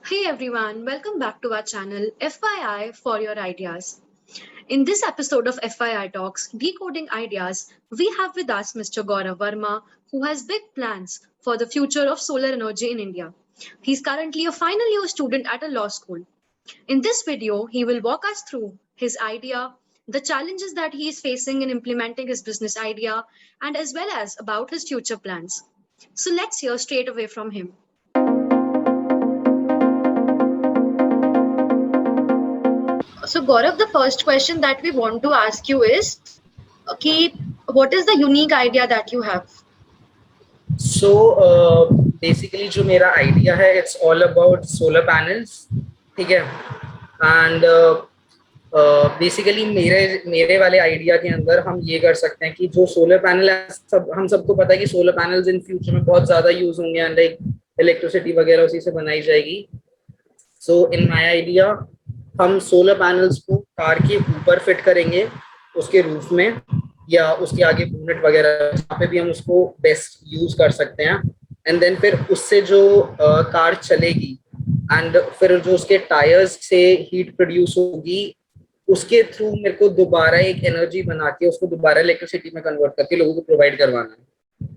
Hey everyone, welcome back to our channel FYI for your ideas. In this episode of FYI Talks, Decoding Ideas, we have with us Mr. Gaurav Verma, who has big plans for the future of solar energy in India. He's currently a final year student at a law school. In this video, he will walk us through his idea, the challenges that he is facing in implementing his business idea, and as well as about his future plans. So let's hear straight away from him. So, Gaurav, the first question that we want to ask you is, okay, what is the unique idea that you have? So basically जो मेरा idea है it's all about solar panels. ठीक है. And basically मेरे मेरे वाले idea के अंदर हम ये कर सकते हैं कि जो सोलर पैनल है हम सबको पता है कि सोलर पैनल्स इन फ्यूचर में बहुत ज़्यादा यूज होंगे एंड लाइक इलेक्ट्रिसिटी वगैरह उसी से बनाई जाएगी. सो इन माय आइडिया हम सोलर पैनल्स को कार के ऊपर फिट करेंगे, उसके रूफ में या उसके आगे बोनेट वगैरह जहाँ पे भी हम उसको बेस्ट यूज कर सकते हैं. एंड देन फिर उससे जो कार चलेगी एंड फिर जो उसके टायर्स से हीट प्रोड्यूस होगी उसके थ्रू मेरे को दोबारा एक एनर्जी बना के उसको दोबारा इलेक्ट्रिसिटी में कन्वर्ट करके लोगों को प्रोवाइड करवाना है.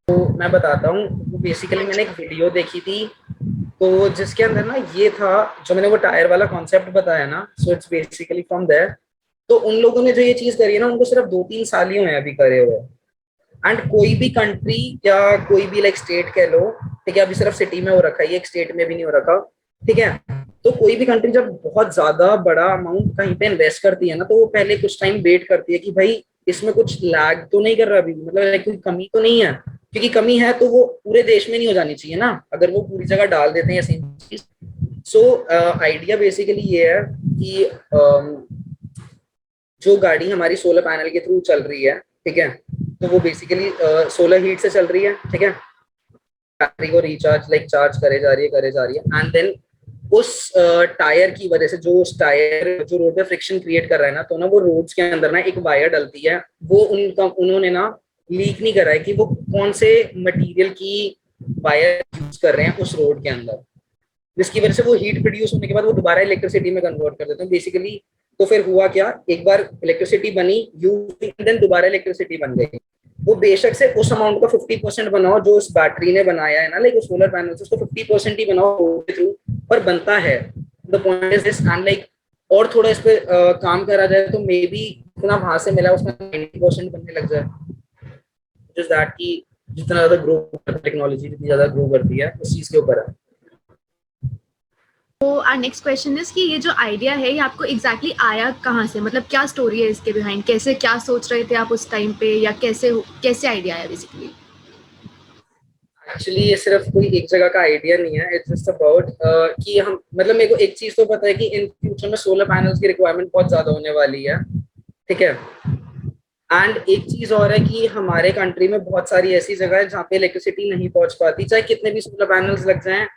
तो मैं बताता हूँ. वो बेसिकली मैंने एक वीडियो देखी थी तो जिसके अंदर ना ये था जो मैंने वो टायर वाला कॉन्सेप्ट बताया ना. So it's basically from there. तो उन लोगों ने जो ये चीज करी है ना उनको सिर्फ 2-3 साल ही हुए अभी करे हुए. एंड कोई भी कंट्री या कोई भी लाइक स्टेट कह लो, ठीक है, अभी सिर्फ सिटी में हो रखा है, ये एक स्टेट में भी नहीं हो रखा. ठीक है. तो कोई भी कंट्री जब बहुत ज्यादा बड़ा अमाउंट कहीं पे इन्वेस्ट करती है ना तो वो पहले कुछ टाइम वेट करती है कि भाई इसमें कुछ लैग तो नहीं कर रहा अभी, मतलब कोई कमी तो नहीं है. क्योंकि कमी है तो वो पूरे देश में नहीं हो जानी चाहिए ना, अगर वो पूरी जगह डाल देते हैं सेम चीज. सो आइडिया बेसिकली ये है कि जो गाड़ी हमारी सोलर पैनल के थ्रू चल रही है, ठीक है, तो वो बेसिकली सोलर हीट से चल रही है. ठीक है. बैटरी को रिचार्ज लाइक चार्ज करे जा रही है एंड देन उस टायर की वजह से जो उस टायर जो रोड पे फ्रिक्शन क्रिएट कर रहा है ना, तो ना वो रोड्स के अंदर ना एक वायर डलती है. वो उन्होंने ना लीक नहीं करा है कि वो कौन से मटेरियल की वायर यूज कर रहे हैं उस रोड के अंदर, जिसकी वजह से वो हीट प्रोड्यूस होने के बाद वो दोबारा इलेक्ट्रिसिटी में कन्वर्ट कर देते हैं बेसिकली. तो फिर हुआ क्या, एक बार इलेक्ट्रिसिटी बनी यूज देन दोबारा इलेक्ट्रिसिटी बन गई. वो बेशक से उस अमाउंट का 50% बनाओ जो उस बैटरी ने बनाया है ना, लाइक सोलर पैनल से उसको 50% ही बनाओ के थ्रू, पर बनता है. The point is this and like और थोड़ा इस पे काम करा जाए तो मे बी इतना वहां से मिला उसका 90% बनने लग जाए. जिस दैट की जितना ज्यादा ग्रो टेक्नोलॉजी जितनी ज्यादा ग्रो करती है उस चीज के ऊपर है. तो आर नेक्स्ट क्वेश्चन इज कि ये जो आइडिया है ये आपको एग्जैक्टली आया कहाँ से, मतलब क्या स्टोरी है इसके बिहाइंड, कैसे क्या सोच रहे थे आप उस टाइम पे, या कैसे आइडिया आया बेसिकली? एक्चुअली ये सिर्फ कोई एक जगह का आइडिया नहीं है. इट्स जस्ट अबाउट कि हम मतलब मेरे को एक चीज तो पता है कि इन फ्यूचर में सोलर पैनल्स की रिक्वायरमेंट बहुत ज्यादा होने वाली है. ठीक है. एंड एक चीज और है कि हमारे कंट्री में बहुत सारी ऐसी जगह है जहाँ पे इलेक्ट्रिसिटी नहीं पहुंच पाती, चाहे कितने भी सोलर पैनल्स लग जाएं,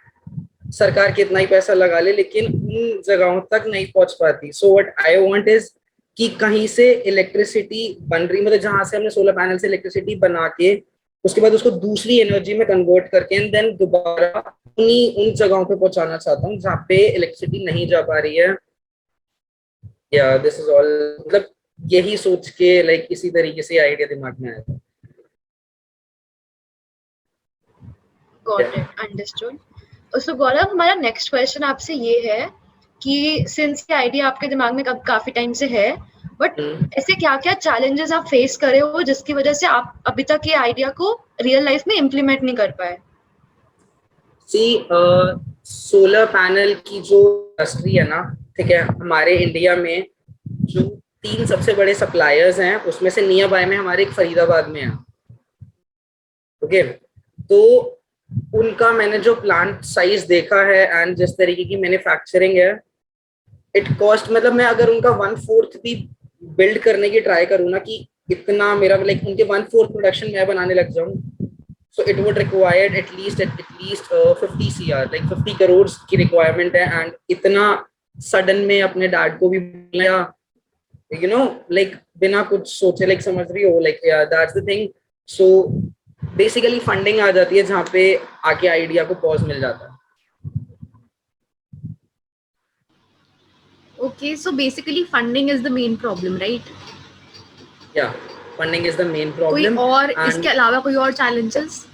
सरकार कितना ही पैसा लगा ले, लेकिन उन जगहों तक नहीं पहुंच पाती. So what I want is कि कहीं से इलेक्ट्रिसिटी बन रही, मतलब जहां से हमने सोलर पैनल से इलेक्ट्रिसिटी बना के उसके बाद उसको दूसरी एनर्जी में कन्वर्ट करके एंड देन दोबारा उन जगहों पे पहुंचाना चाहता हूँ जहाँ पे इलेक्ट्रिसिटी नहीं जा पा रही है. या दिस इज ऑल. मतलब यही सोच के लाइक इसी तरीके से आइडिया दिमाग में आया था. Got it, understood. So Gaurav, हमारा नेक्स्ट क्वेश्चन आपसे ये है कि सिंस ये आइडिया आपके दिमाग में काफी टाइम से है, बट ऐसे क्या क्या चैलेंजेस आप फेस करे हो जिसकी वजह से आप अभी तक ये आइडिया को रियल लाइफ में इम्प्लीमेंट नहीं कर पाए? सी सोलर पैनल की जो इंडस्ट्री है ना, ठीक है, हमारे इंडिया में जो 3 सबसे बड़े सप्लायर्स हैं उसमें से नियर बाय में हमारे एक फरीदाबाद में है. ओके. तो उनका मैंने जो प्लांट साइज देखा है एंड जिस तरीके की मैन्युफैक्चरिंग है, इट कॉस्ट, मतलब मैं अगर उनका 1/4 भी बिल्ड करने की ट्राई करूँ ना कि इतना मेरा लाइक उनके 1/4 प्रोडक्शन मैं बनाने लग जाऊँ, so it would required at least 50 CR, like 50 crore की रिक्वायरमेंट है. एंड इतना सडन में अपने डैड को भी बोलना, यू नो, लाइक बिना कुछ सोचे, लाइक समझ रही हो, like that's the thing. So basically funding आ जाती है जहाँ पे आके आइडिया को पॉज मिल जाता है. Okay, so basically funding is the main problem, right? Yeah, funding is the main कोई problem. और And इसके अलावा कोई और challenges?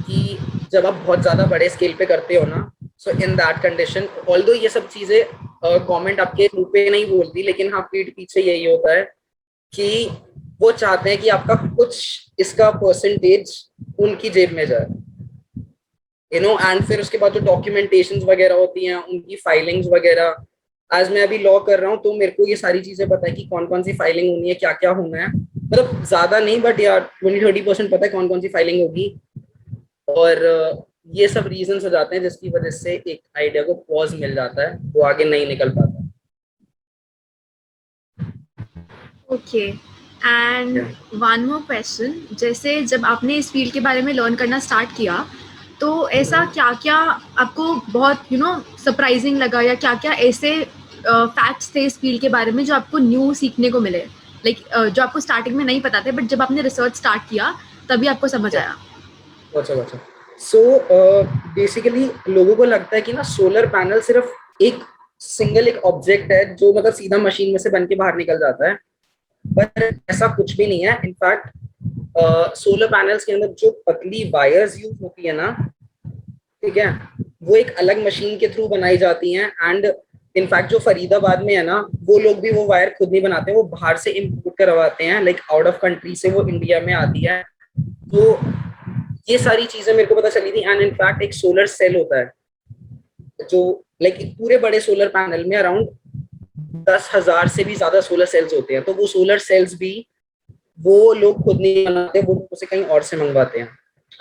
कि जब आप बहुत ज्यादा बड़े स्केल पे करते हो ना, सो इन दैट कंडीशन, ऑल्दो ये सब चीजें गवर्नमेंट आपके मुंह पे नहीं बोलती, लेकिन हाँ पीठ पीछे यही होता है कि वो चाहते हैं कि आपका कुछ इसका परसेंटेज उनकी जेब में जाए, यू नो। एंड फिर उसके बाद जो डॉक्यूमेंटेशन वगैरह होती हैं, उनकी फाइलिंग्स वगैरह, आज मैं अभी लॉ कर रहा हूँ तो मेरे को ये सारी चीजें पता है कि कौन कौन सी फाइलिंग होनी है, क्या क्या होना है, मतलब ज्यादा नहीं बट यार 20-30% पता है कौन कौन सी फाइलिंग होगी। और ये सब रीजन हो जाते हैं जिसकी वजह से एक आइडिया को पॉज मिल जाता है, वो आगे नहीं निकल पाता। Okay, and one more question, जैसे जब आपने इस फील्ड के बारे में लर्न करना स्टार्ट किया तो ऐसा क्या क्या आपको बहुत सरप्राइजिंग लगा, या क्या क्या ऐसे फैक्ट्स थे इस फील्ड के बारे में जो आपको न्यू सीखने को मिले, लाइक जो आपको स्टार्टिंग में नहीं पता थे बट जब आपने रिसर्च स्टार्ट किया तभी आपको समझ आया? अच्छा, सो बेसिकली लोगों को लगता है कि ना सोलर पैनल सिर्फ एक सिंगल एक ऑब्जेक्ट है जो मतलब सीधा मशीन में से बन के बाहर निकल जाता है, पर ऐसा कुछ भी नहीं है। इनफैक्ट सोलर पैनल्स के अंदर जो पतली वायर्स यूज होती है ना, ठीक है, वो एक अलग मशीन के थ्रू बनाई जाती हैं। एंड इनफैक्ट जो फरीदाबाद में है ना, वो लोग भी वो वायर खुद नहीं बनाते, वो बाहर से इम्पोर्ट करवाते हैं, लाइक आउट ऑफ कंट्री से वो इंडिया में आती है। तो ये सारी चीजें मेरे को पता चली थी। एंड इनफैक्ट एक सोलर सेल होता है जो लाइक पूरे बड़े सोलर पैनल में अराउंड 10,000 से भी ज्यादा सोलर सेल्स होते हैं। तो वो सोलर सेल्स भी वो लोग खुद नहीं बनाते, वो उसे कहीं और से मंगवाते हैं।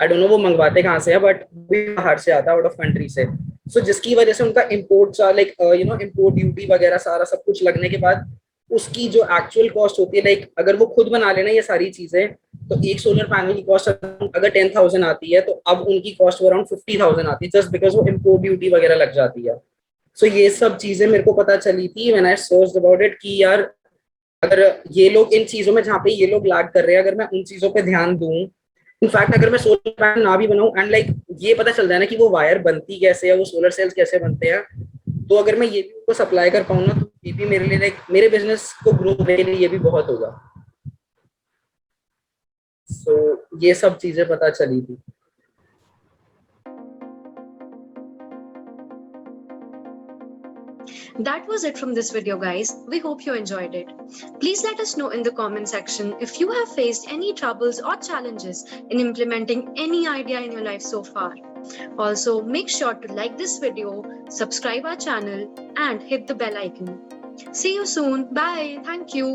आई डोंट नो वो मंगवाते कहाँ से है, बट भी बाहर से आता है, आउट ऑफ कंट्री से। सो जिसकी वजह से उनका इम्पोर्ट लाइक इम्पोर्ट ड्यूटी वगैरह सारा सब कुछ लगने के बाद उसकी जो एक्चुअल कॉस्ट होती है, लाइक अगर वो खुद बना लेना ये सारी चीजें, तो एक सोलर पैनल की कॉस्ट अगर 10,000 आती है तो अब उनकी कॉस्ट अराउंड 50,000 आती है, जस्ट बिकॉज वो इम्पोर्ट ड्यूटी वगैरह लग जाती है। सो ये सब चीजें मेरे को पता चली थी when I searched about it कि यार अगर ये लोग इन चीजों में जहाँ पे ये लोग लैग कर रहे हैं, अगर मैं उन चीजों पे ध्यान दूं, इनफैक्ट अगर मैं सोलर पैनल ना भी बनाऊं एंड लाइक ये पता चल जाए ना कि वो वायर बनती कैसे है, वो सोलर सेल्स कैसे बनते हैं, तो अगर मैं ये भी उनको सप्लाई कर पाऊँ ना, तो ये भी मेरे लिए लाइक मेरे बिजनेस को ग्रो करने के लिए ये भी बहुत होगा। सो ये सब चीजें पता चली थी। That was it from this video, guys. We hope you enjoyed it. Please let us know in the comment section if you have faced any troubles or challenges in implementing any idea in your life so far. Also, make sure to like this video, subscribe our channel, and hit the bell icon. See you soon. Bye. Thank you.